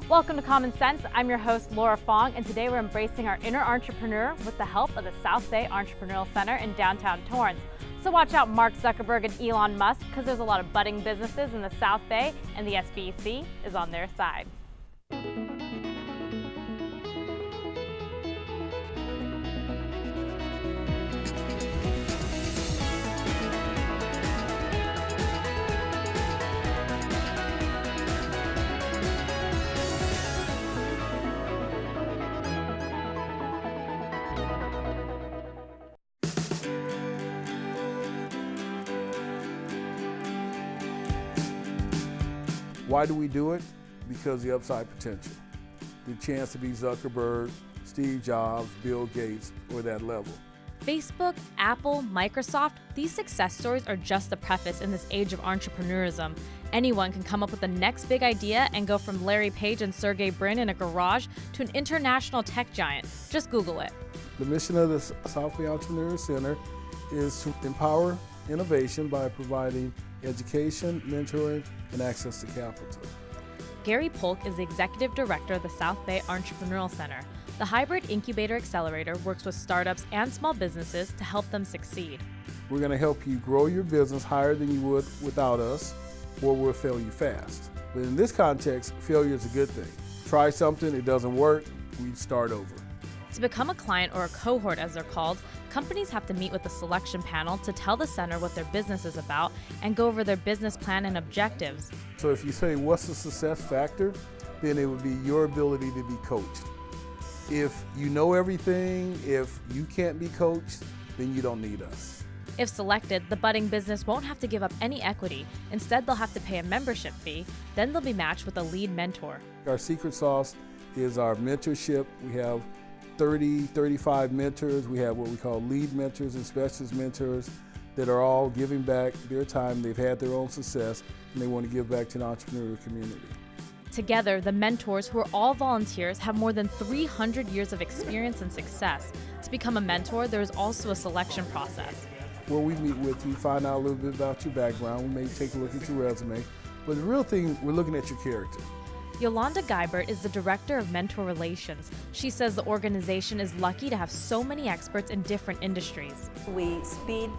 Welcome to Common Sense. I'm your host, Laura Fong, and today we're embracing our inner entrepreneur with the help of the South Bay Entrepreneurial Center in downtown Torrance. So watch out Mark Zuckerberg and Elon Musk, because there's a lot of budding businesses in the South Bay, and the SBEC is on their side. Why do we do it? Because the upside potential. The chance to be Zuckerberg, Steve Jobs, Bill Gates, or that level. Facebook, Apple, Microsoft, these success stories are just the preface in this age of entrepreneurism. Anyone can come up with the next big idea and go from Larry Page and Sergey Brin in a garage to an international tech giant. Just Google it. The mission of the South Bay Entrepreneurial Center is to empower innovation by providing education, mentoring, and access to capital. Gary Polk is the Executive Director of the South Bay Entrepreneurial Center. The hybrid incubator-accelerator works with startups and small businesses to help them succeed. We're going to help you grow your business higher than you would without us, or we'll fail you fast. But in this context, failure is a good thing. Try something, it doesn't work, we start over. To become a client, or a cohort as they're called, companies have to meet with the selection panel to tell the center what their business is about and go over their business plan and objectives. So if you say, what's the success factor? Then it would be your ability to be coached. If you know everything, if you can't be coached, then you don't need us. If selected, the budding business won't have to give up any equity. Instead, they'll have to pay a membership fee. Then they'll be matched with a lead mentor. Our secret sauce is our mentorship. We have 35 mentors. We have what we call lead mentors and specialist mentors that are all giving back their time. They've had their own success and they want to give back to the entrepreneurial community. Together, the mentors, who are all volunteers, have more than 300 years of experience and success. To become a mentor, there is also a selection process. Where we meet with you, find out a little bit about your background. We may take a look at your resume, but the real thing, we're looking at your character. Yolanda Geibert is the Director of Mentor Relations. She says the organization is lucky to have so many experts in different industries. We speed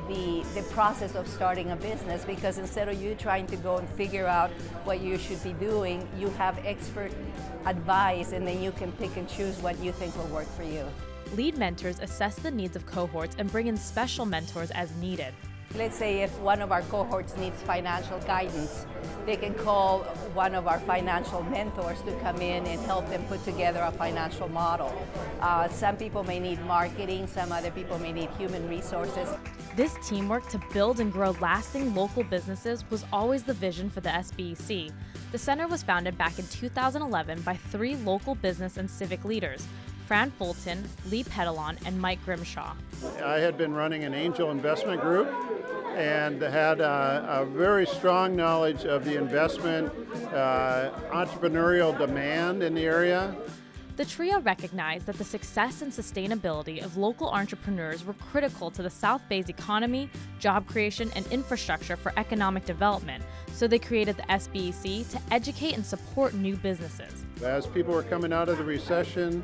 the process of starting a business, because instead of you trying to go and figure out what you should be doing, you have expert advice and then you can pick and choose what you think will work for you. Lead mentors assess the needs of cohorts and bring in special mentors as needed. Let's say if one of our cohorts needs financial guidance, they can call one of our financial mentors to come in and help them put together a financial model. Some people may need marketing, some other people may need human resources. This teamwork to build and grow lasting local businesses was always the vision for the SBEC. The center was founded back in 2011 by 3 local business and civic leaders: Fran Fulton, Lee Petalon, and Mike Grimshaw. I had been running an angel investment group and had a very strong knowledge of the investment, entrepreneurial demand in the area. The trio recognized that the success and sustainability of local entrepreneurs were critical to the South Bay's economy, job creation, and infrastructure for economic development, so they created the SBEC to educate and support new businesses. As people were coming out of the recession,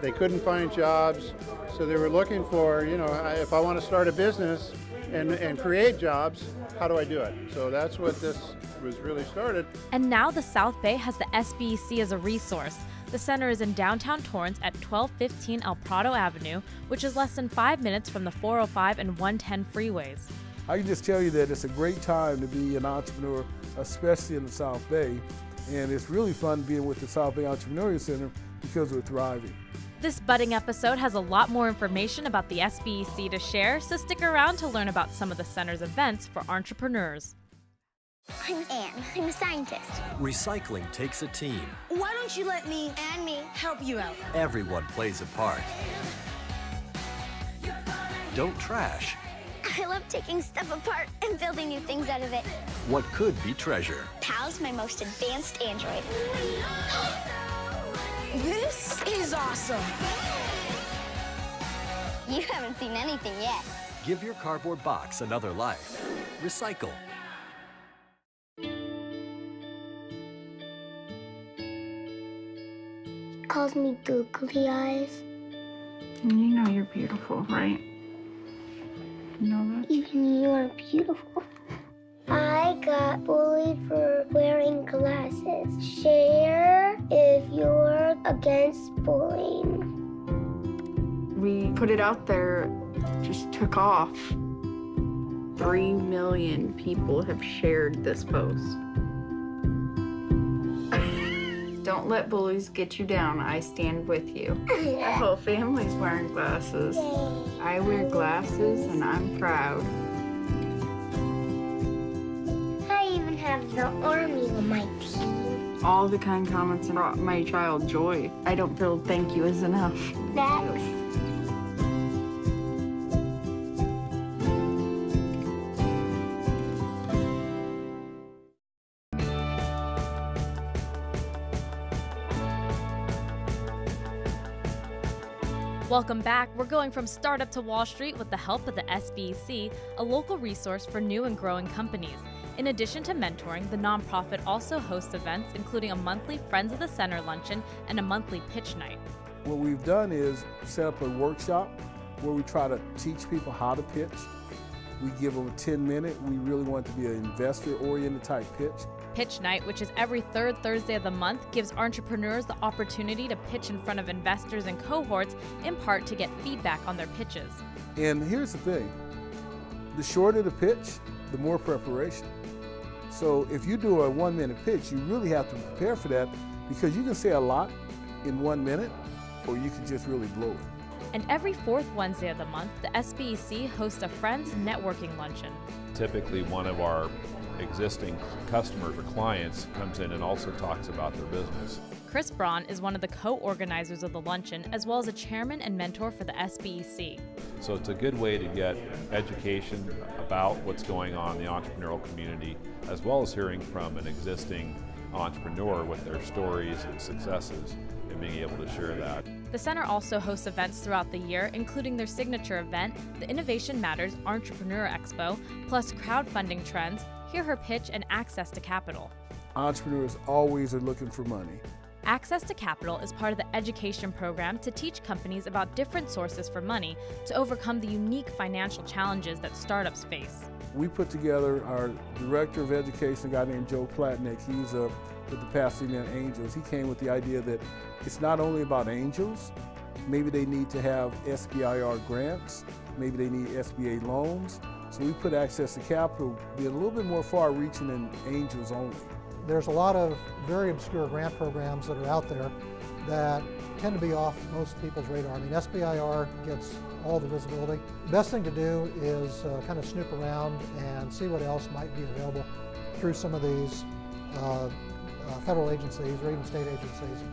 they couldn't find jobs, so they were looking for, if I want to start a business and create jobs, how do I do it? So that's what this was really started. And now the South Bay has the SBEC as a resource. The center is in downtown Torrance at 1215 El Prado Avenue, which is less than 5 minutes from the 405 and 110 freeways. I can just tell you that it's a great time to be an entrepreneur, especially in the South Bay. And it's really fun being with the South Bay Entrepreneurial Center because we're thriving. This budding episode has a lot more information about the SBEC to share, so stick around to learn about some of the center's events for entrepreneurs. I'm Anne. I'm a scientist. Recycling takes a team. Why don't you let me and me help you out? Everyone plays a part. Don't trash I love taking stuff apart and building new things out of it. what could be treasure. Pal's my most advanced android. This is awesome. You haven't seen anything yet. Give your cardboard box another life. Recycle. calls me googly eyes. You know you're beautiful, right? You know that? Even you're beautiful. I got bullied for wearing glasses. Share if you're against bullying. We put it out there, just took off. 3 million people have shared this post. Don't let bullies get you down. I stand with you. The whole family's wearing glasses. I wear glasses and I'm proud. I even have the army on my team. All the kind comments brought my child joy. I don't feel thank you is enough. That's Welcome back. We're going from startup to Wall Street with the help of the SBEC, a local resource for new and growing companies. In addition to mentoring, the nonprofit also hosts events including a monthly Friends of the Center luncheon and a monthly pitch night. What we've done is set up a workshop where we try to teach people how to pitch. We give them a 10-minute. We really want it to be an investor-oriented type pitch. Pitch Night, which is every third Thursday of the month, gives entrepreneurs the opportunity to pitch in front of investors and cohorts, in part to get feedback on their pitches. And here's the thing, the shorter the pitch, the more preparation. So if you do a 1-minute pitch, you really have to prepare for that because you can say a lot in 1 minute or you can just really blow it. And every fourth Wednesday of the month, the SBEC hosts a Friends Networking Luncheon. Typically one of our existing customers or clients comes in and also talks about their business. Chris Braun is one of the co-organizers of the luncheon, as well as a chairman and mentor for the SBEC. So it's a good way to get education about what's going on in the entrepreneurial community, as well as hearing from an existing entrepreneur with their stories and successes and being able to share that. The center also hosts events throughout the year, including their signature event, the Innovation Matters Entrepreneur Expo, plus crowdfunding trends, Hear Her Pitch, and Access to Capital. Entrepreneurs always are looking for money. Access to Capital is part of the education program to teach companies about different sources for money to overcome the unique financial challenges that startups face. We put together our director of education, a guy named Joe Platnick. He's with the Pasadena Angels. He came with the idea that it's not only about angels. Maybe they need to have SBIR grants. Maybe they need SBA loans. So we put Access to Capital being a little bit more far-reaching than angels only. There's a lot of very obscure grant programs that are out there that tend to be off most people's radar. I mean, SBIR gets all the visibility. The best thing to do is kind of snoop around and see what else might be available through some of these federal agencies or even state agencies.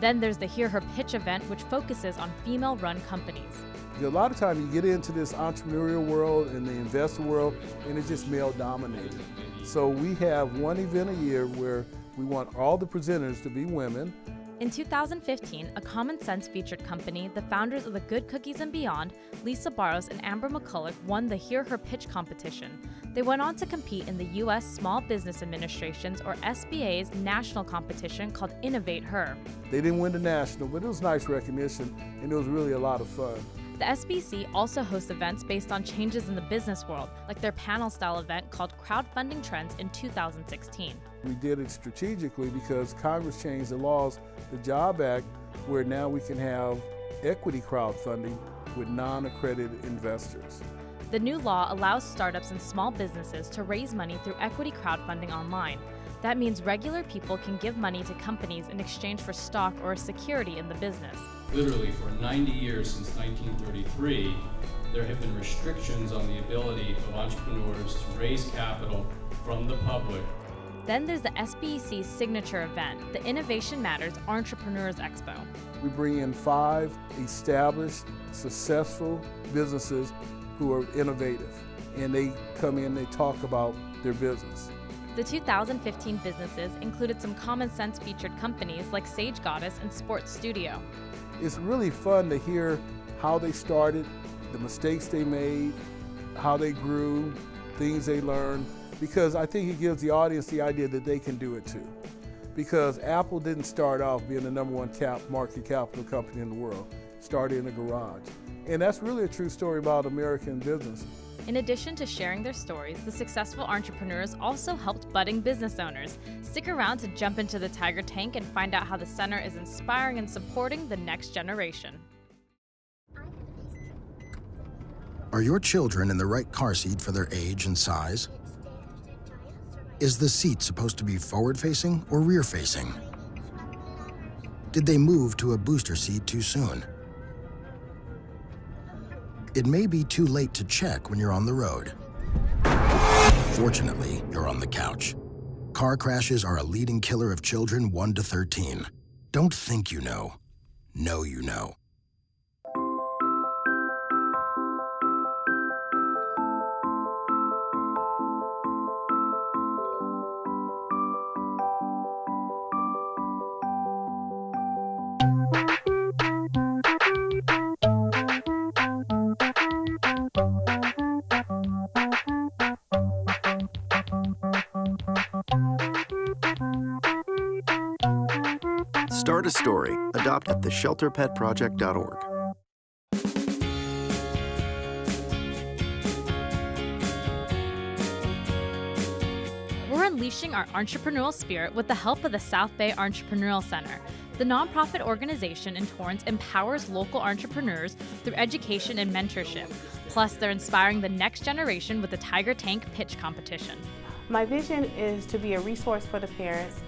Then there's the Hear Her Pitch event, which focuses on female-run companies. A lot of times you get into this entrepreneurial world and the investor world, and it's just male-dominated. So we have one event a year where we want all the presenters to be women. In 2015, a Common Sense featured company, the founders of the Good Cookies and Beyond, Lisa Barros and Amber McCulloch, won the Hear Her Pitch competition. They went on to compete in the U.S. Small Business Administration's, or SBA's, national competition called Innovate Her. They didn't win the national, but it was nice recognition, and it was really a lot of fun. The SBC also hosts events based on changes in the business world, like their panel-style event called Crowdfunding Trends in 2016. We did it strategically because Congress changed the laws, the JOB Act, where now we can have equity crowdfunding with non-accredited investors. The new law allows startups and small businesses to raise money through equity crowdfunding online. That means regular people can give money to companies in exchange for stock or a security in the business. Literally for 90 years since 1933, there have been restrictions on the ability of entrepreneurs to raise capital from the public. Then there's the SBEC's signature event, the Innovation Matters Entrepreneurs Expo. We bring in 5 established, successful businesses who are innovative, and they come in, they talk about their business. The 2015 businesses included some Common Sense featured companies like Sage Goddess and Sports Studio. It's really fun to hear how they started, the mistakes they made, how they grew, things they learned, because I think it gives the audience the idea that they can do it too. because Apple didn't start off being the #1 market capital company in the world. It started in a garage. And that's really a true story about American business. In addition to sharing their stories, the successful entrepreneurs also helped budding business owners. Stick around to jump into the Tiger Tank and find out how the center is inspiring and supporting the next generation. Are your children in the right car seat for their age and size? Is the seat supposed to be forward-facing or rear-facing? Did they move to a booster seat too soon? It may be too late to check when you're on the road. Fortunately, you're on the couch. Car crashes are a leading killer of children 1 to 13. Don't think you know. Know you know. Start a story. Adopt at theshelterpetproject.org. We're unleashing our entrepreneurial spirit with the help of the South Bay Entrepreneurial Center. The nonprofit organization in Torrance empowers local entrepreneurs through education and mentorship. Plus, they're inspiring the next generation with the Tiger Tank pitch competition. My vision is to be a resource for the parents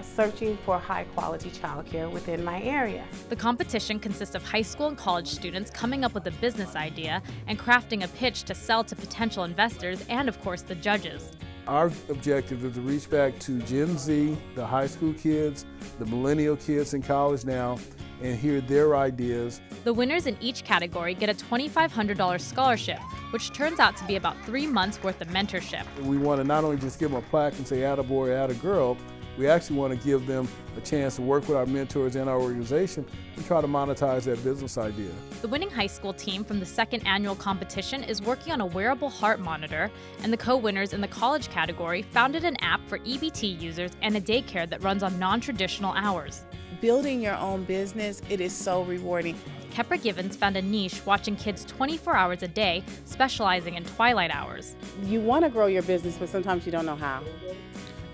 searching for high-quality childcare within my area. The competition consists of high school and college students coming up with a business idea and crafting a pitch to sell to potential investors and, of course, the judges. Our objective is to reach back to Gen Z, the high school kids, the millennial kids in college now, and hear their ideas. The winners in each category get a $2,500 scholarship, which turns out to be about 3 months worth of mentorship. We want to not only just give them a plaque and say attaboy or attagirl, we actually want to give them a chance to work with our mentors and our organization and try to monetize that business idea. The winning high school team from the second annual competition is working on a wearable heart monitor, and the co-winners in the college category founded an app for EBT users and a daycare that runs on non-traditional hours. Building your own business, it is so rewarding. Kepra Givens found a niche watching kids 24 hours a day, specializing in twilight hours. You want to grow your business, but sometimes you don't know how.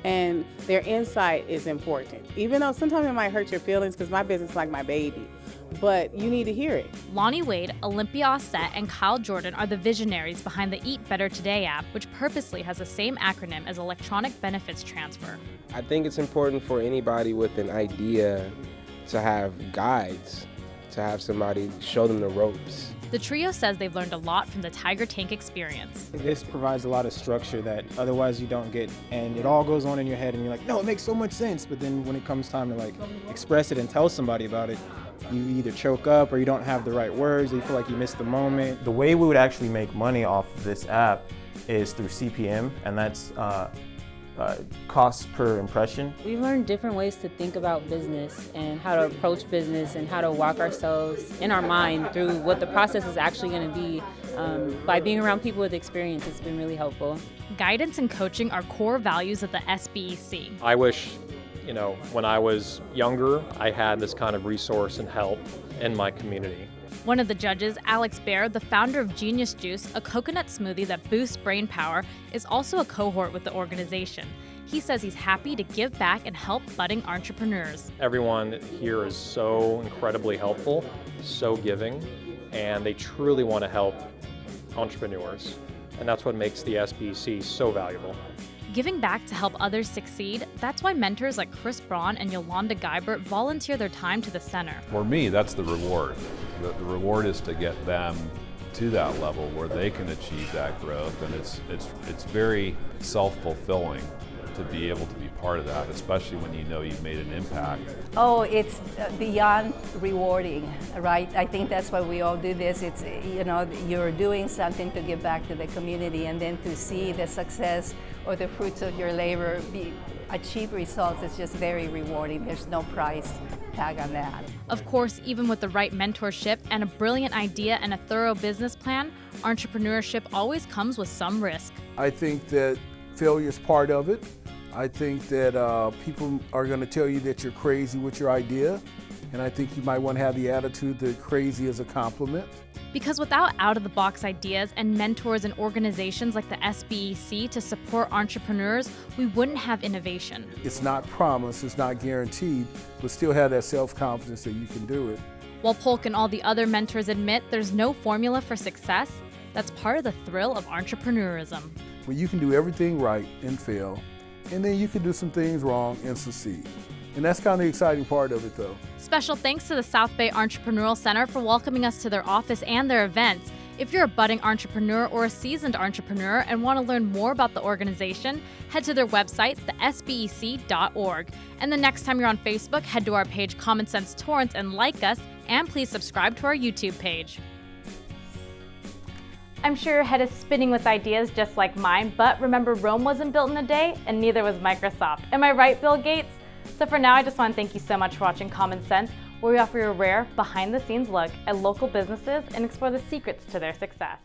And their insight is important. Even though sometimes it might hurt your feelings, because my business is like my baby, but you need to hear it. Lonnie Wade, Olympia Ossett, and Kyle Jordan are the visionaries behind the Eat Better Today app, which purposely has the same acronym as electronic benefits transfer. I think it's important for anybody with an idea to have guides, to have somebody show them the ropes. The trio says they've learned a lot from the Tiger Tank experience. This provides a lot of structure that otherwise you don't get, and it all goes on in your head and you're like, no, it makes so much sense, but then when it comes time to express it and tell somebody about it, you either choke up or you don't have the right words, or you feel like you missed the moment. The way we would actually make money off of this app is through CPM, and that's cost per impression. We've learned different ways to think about business and how to approach business and how to walk ourselves in our mind through what the process is actually going to be. By being around people with experience, it's been really helpful. Guidance and coaching are core values at the SBEC. I wish, when I was younger, I had this kind of resource and help in my community. One of the judges, Alex Baer, the founder of Genius Juice, a coconut smoothie that boosts brain power, is also a cohort with the organization. He says he's happy to give back and help budding entrepreneurs. Everyone here is so incredibly helpful, so giving, and they truly want to help entrepreneurs. And that's what makes the SBEC so valuable. Giving back to help others succeed, that's why mentors like Chris Braun and Yolanda Geibert volunteer their time to the center. For me, that's the reward. The reward is to get them to that level where they can achieve that growth, and it's very self-fulfilling to be able to be part of that, especially when you know you've made an impact. Oh, it's beyond rewarding, right? I think that's why we all do this. It's, you're doing something to give back to the community, and then to see the success or the fruits of your labor achieve results is just very rewarding. There's no price tag on that. Of course, even with the right mentorship and a brilliant idea and a thorough business plan, entrepreneurship always comes with some risk. I think that failure is part of it. I think that people are going to tell you that you're crazy with your idea, and I think you might want to have the attitude that crazy is a compliment. Because without out-of-the-box ideas and mentors and organizations like the SBEC to support entrepreneurs, we wouldn't have innovation. It's not promised, it's not guaranteed, but still have that self-confidence that you can do it. While Polk and all the other mentors admit there's no formula for success, that's part of the thrill of entrepreneurism. Well, you can do everything right and fail, and then you can do some things wrong and succeed. And that's kind of the exciting part of it, though. Special thanks to the South Bay Entrepreneurial Center for welcoming us to their office and their events. If you're a budding entrepreneur or a seasoned entrepreneur and want to learn more about the organization, head to their website, thesbec.org. And the next time you're on Facebook, head to our page Common Sense Torrance and like us, and please subscribe to our YouTube page. I'm sure your head is spinning with ideas just like mine, but remember, Rome wasn't built in a day, and neither was Microsoft. Am I right, Bill Gates? So for now, I just want to thank you so much for watching Common Sense, where we offer you a rare, behind-the-scenes look at local businesses and explore the secrets to their success.